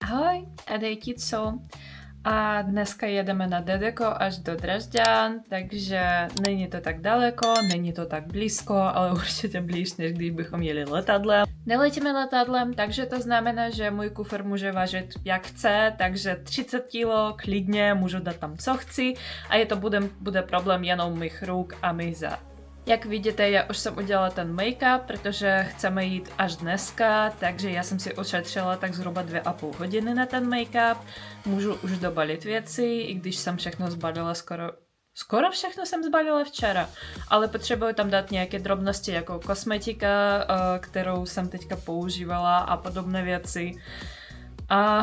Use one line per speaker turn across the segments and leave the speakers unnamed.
Ahoj, tady je Tico a dneska jedeme na DDko až do Drážďan, takže není to tak daleko, není to tak blízko, ale určitě blíž, než když bychom jeli letadlem. Neletíme letadlem, takže to znamená, že můj kufr může vážit jak chce, takže 30 kg klidně, můžu dát tam co chci a je to bude problém jenom mých ruk a mých zad. Jak vidíte, já už jsem udělala ten make-up, protože chceme jít až dneska, takže já jsem si ušetřila tak zhruba 2,5 hodiny na ten make-up. Můžu už dobalit věci, i když jsem všechno zbalila skoro všechno jsem zbalila včera, ale potřebuji tam dát nějaké drobnosti jako kosmetika, kterou jsem teďka používala a podobné věci. A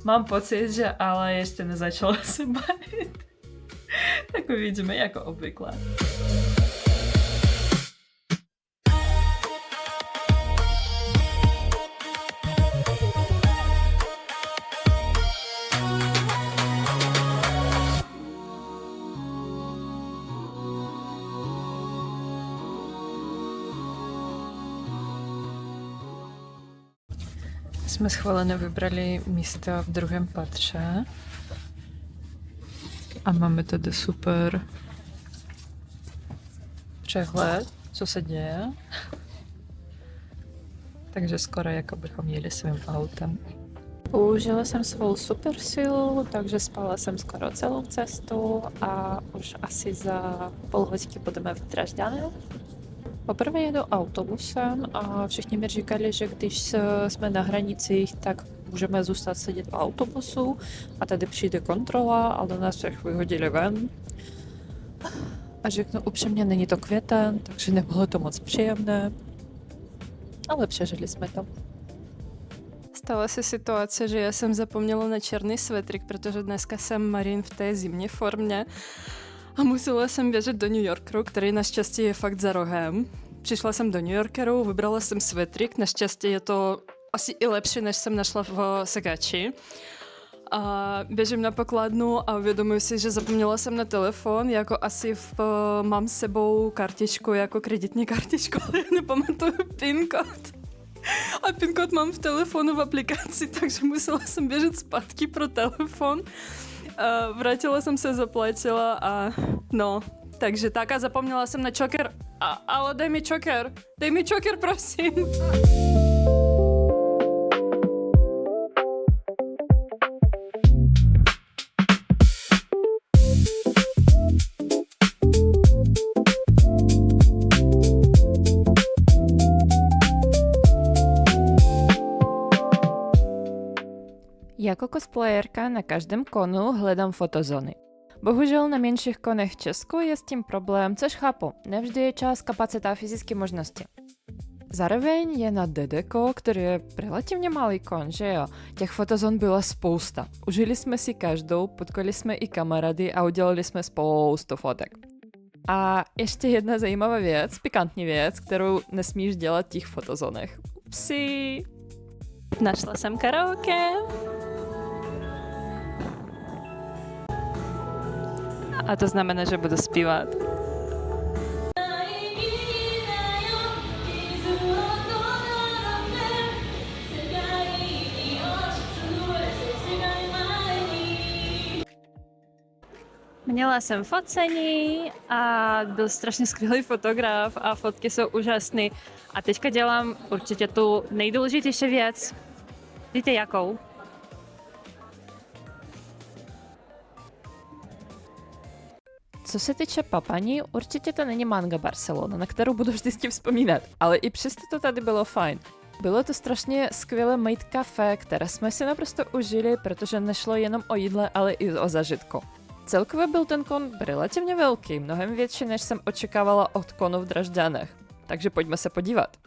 mám pocit, že ale ještě nezačala se bavit. Tak uvidíme jako obvykle. Jsme schválně vybrali místo v druhém patře a máme tady super přehled, co se děje. Takže skoro jako bychom jeli svým autem. Použila jsem svou super silu, takže spala jsem skoro celou cestu a už asi za půl hodiny budeme v Drážďanech. Poprvé jedu autobusem a všichni mi říkali, že když jsme na hranicích, tak můžeme zůstat sedět v autobusu a tady přijde kontrola, ale nás všech vyhodili ven. A řeknu upřímně, není to květen, takže nebylo to moc příjemné, ale přežili jsme to.
Stala se situace, že já jsem zapomněla na černý svetrik, protože dneska jsem Marin v té zimní formě a musela jsem běžet do New Yorkeru, který naštěstí je fakt za rohem. Přišla jsem do New Yorkeru, vybrala jsem svetrik, naštěstí je to asi i lepší, než jsem našla v Segači. A běžím na pokladnu a uvědomuji si, že zapomněla jsem na telefon, jako asi mám s sebou kartičku, jako kreditní kartičku, ale nepamatuju PIN kód. A PIN kód mám v telefonu v aplikaci, takže musela jsem běžet zpátky pro telefon. Vrátila jsem se, zaplatila a no, takže tak a zapomněla jsem na čoker. Ale dej mi čoker, prosím.
Jako cosplayerka na každém konu hledám fotozóny. Bohužel na menších konech v Česku je s tím problém, což chápu, nevždy je čas, kapacita a fyzické možnosti. Zároveň je na DDko, který je relativně malý kon, že jo? Těch fotozón byla spousta. Užili jsme si každou, potkali jsme i kamarády a udělali jsme spoustu fotek. A ještě jedna zajímavá věc, pikantní věc, kterou nesmíš dělat v těch fotozónech. Upsi!
Našla jsem karaoke. A to znamená, že budu zpívat. Měla jsem focení a byl strašně skvělý fotograf a fotky jsou úžasné. A teďka dělám určitě tu nejdůležitější věc. Víte jakou?
Co se týče papaní, určitě to není manga Barcelona, na kterou budu vždycky vzpomínat, ale i přesto to tady bylo fajn. Bylo to strašně skvělé made kafe, které jsme si naprosto užili, protože nešlo jenom o jídle, ale i o zažitku. Celkově byl ten kon relativně velký, mnohem větší, než jsem očekávala od konu v Drážďanech. Takže pojďme se podívat.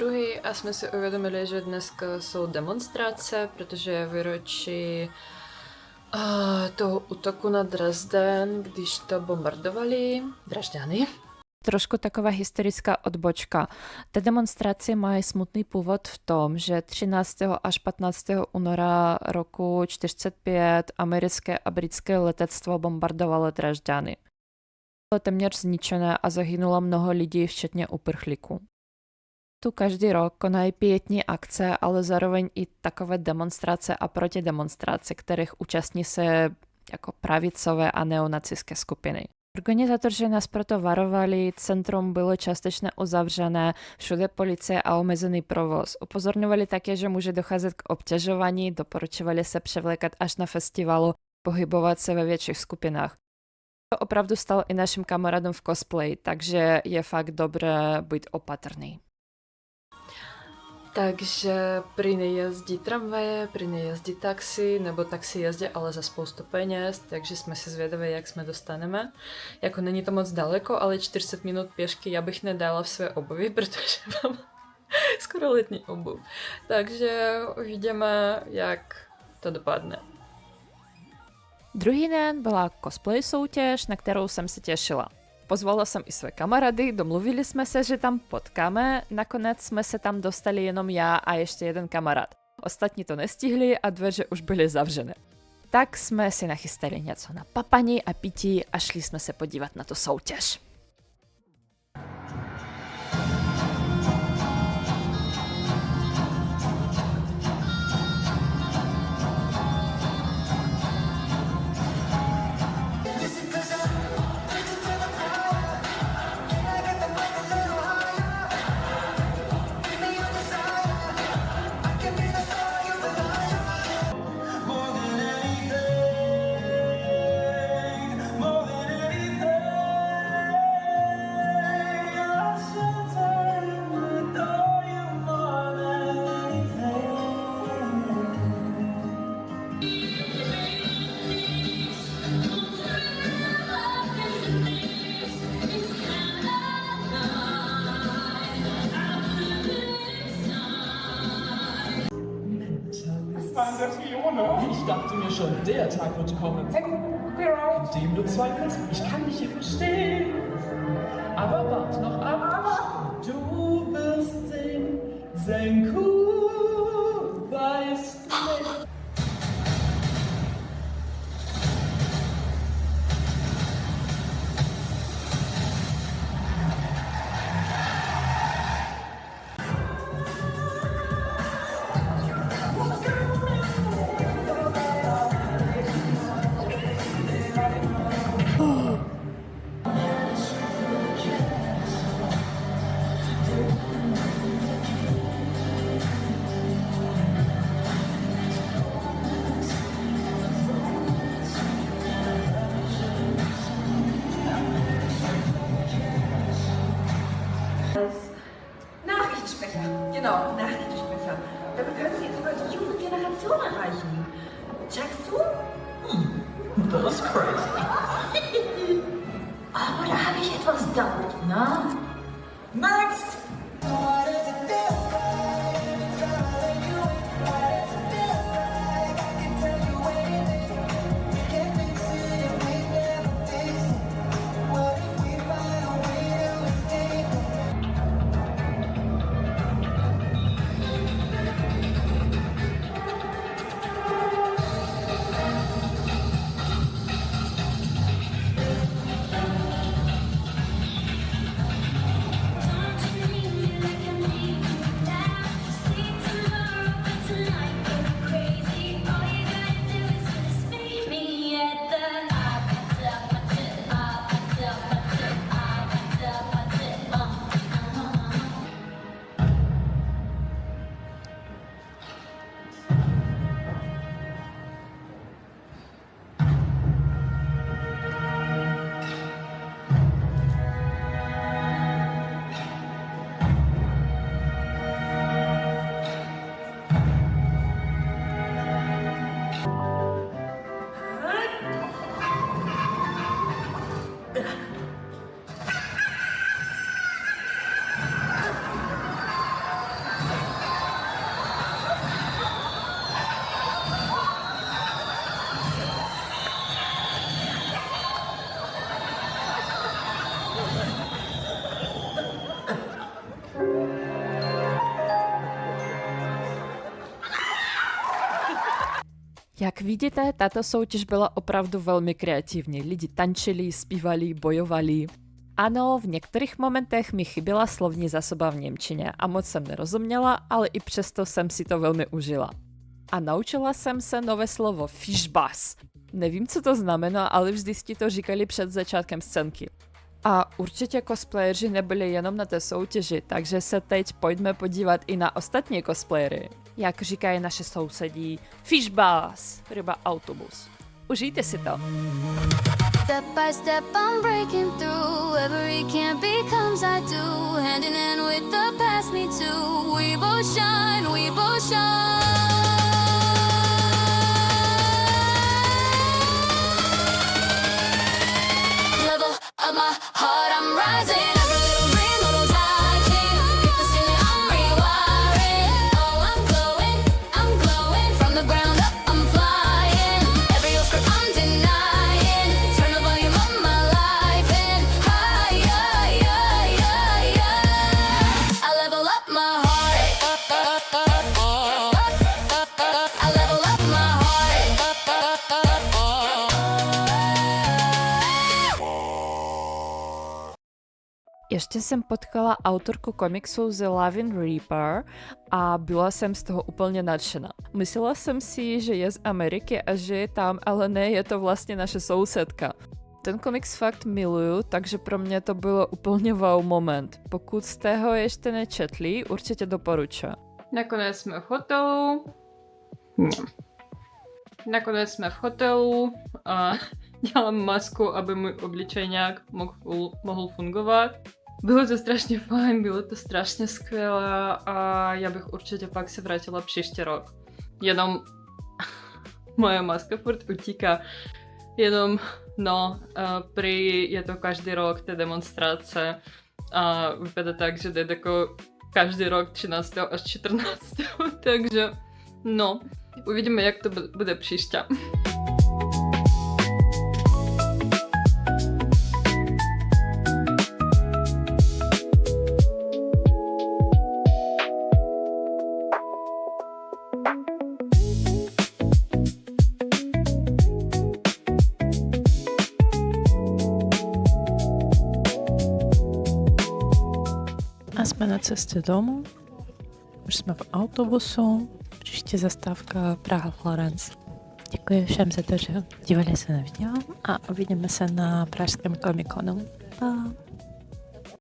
druhý a jsme si uvědomili, že dneska jsou demonstrace, protože je výročí toho útoku na Dresden, když to bombardovali Dražďany.
Trošku taková historická odbočka. Te demonstrace mají smutný původ v tom, že 13. až 15. února roku 1945 americké a britské letectvo bombardovalo Drážďany. Bylo téměř zničené a zahynulo mnoho lidí, včetně uprchlíků. Tu každý rok konají pietní akce, ale zároveň i takové demonstrace a protidemonstrace, kterých účastní se jako pravicové a neonacistické skupiny. Organizátoři nás proto varovali, centrum bylo částečně uzavřené, všude policie a omezený provoz. Upozorňovali také, že může docházet k obťažování, doporučovali se převlékat až na festivalu, pohybovat se ve větších skupinách. To opravdu stalo i našim kamarádům v cosplay, takže je fakt dobré být opatrný.
Takže prý nejezdí tramvaje, prý nejezdí taxi, nebo taxi jezdí, ale za spoustu peněz, takže jsme si zvědaví, jak jsme dostaneme. Jako není to moc daleko, ale 40 minut pěšky já bych nedala v své obuvi, protože mám skoro letní obuv. Takže uvidíme, jak to dopadne.
Druhý den byla cosplay soutěž, na kterou jsem se těšila. Pozvala jsem i své kamarády, domluvili jsme se, že tam potkáme, nakonec jsme se tam dostali jenom já a ještě jeden kamarád. Ostatní to nestihli a dveře už byly zavřené. Tak jsme si nachystali něco na papaní a pití a šli jsme se podívat na tu soutěž.
Ich dachte mir schon, der Tag wird kommen. Indem du zweifelst, ich kann dich hier verstehen. Aber warte noch ab, du wirst sehen, Senku weißt nicht.
Nachrichtensprecher. Genau, Nachrichtensprecher. Damit können Sie jetzt sogar die junge Generation erreichen. Checkst du?
Das ist crazy.
Aber da habe ich etwas Doubt, ne? Next!
Jak vidíte, tato soutěž byla opravdu velmi kreativní. Lidi tančili, zpívali, bojovali. Ano, v některých momentech mi chyběla slovní zásoba v němčině a moc jsem nerozuměla, ale i přesto jsem si to velmi užila. A naučila jsem se nové slovo Fischbass. Nevím, co to znamená, ale vždy si to říkali před začátkem scénky. A určitě cosplayeři nebyli jenom na té soutěži, takže se teď pojďme podívat i na ostatní cosplayery. Jak říkají naše sousedí, Fischbass, ryba autobus. Užijte si to.
Step by step I'm breaking through. Every can't becomes I do. Hand in hand with the past me too. We both shine, we both shine. Level of my heart, I'm rising. Every little dream, little touching. Keep the ceiling, I'm rewiring. Oh, I'm glowing from the ground up. I'm flying. Every old script I'm denying. Turn the volume up my life and higher. I level up my heart. I level up my heart.
Ještě jsem potkala autorku komiksu The Loving Reaper a byla jsem z toho úplně nadšená. Myslela jsem si, že je z Ameriky a že je tam, ale ne, je to vlastně naše sousedka. Ten komiks fakt miluju, takže pro mě to bylo úplně wow moment. Pokud jste ho ještě nečetli, určitě doporučuji.
Nakonec jsme v hotelu. Nakonec jsme v hotelu a dělám masku, aby můj obličej nějak mohl fungovat. Bylo to strašně fajn, bylo to strašně skvělé a já bych určitě pak se vrátila příští rok. Jenom moje maska furt utíká. Jenom, prý je to každý rok té demonstrace a vypadá tak, že jde jako každý rok 13. až 14. Takže, uvidíme, jak to bude příště.
A jsme na cestě domů, už jsme v autobusu, příští zastávka Praha-Florence. Děkuji všem za to, že dívali se na video a uvidíme se na pražském Comic-Conu. Pa!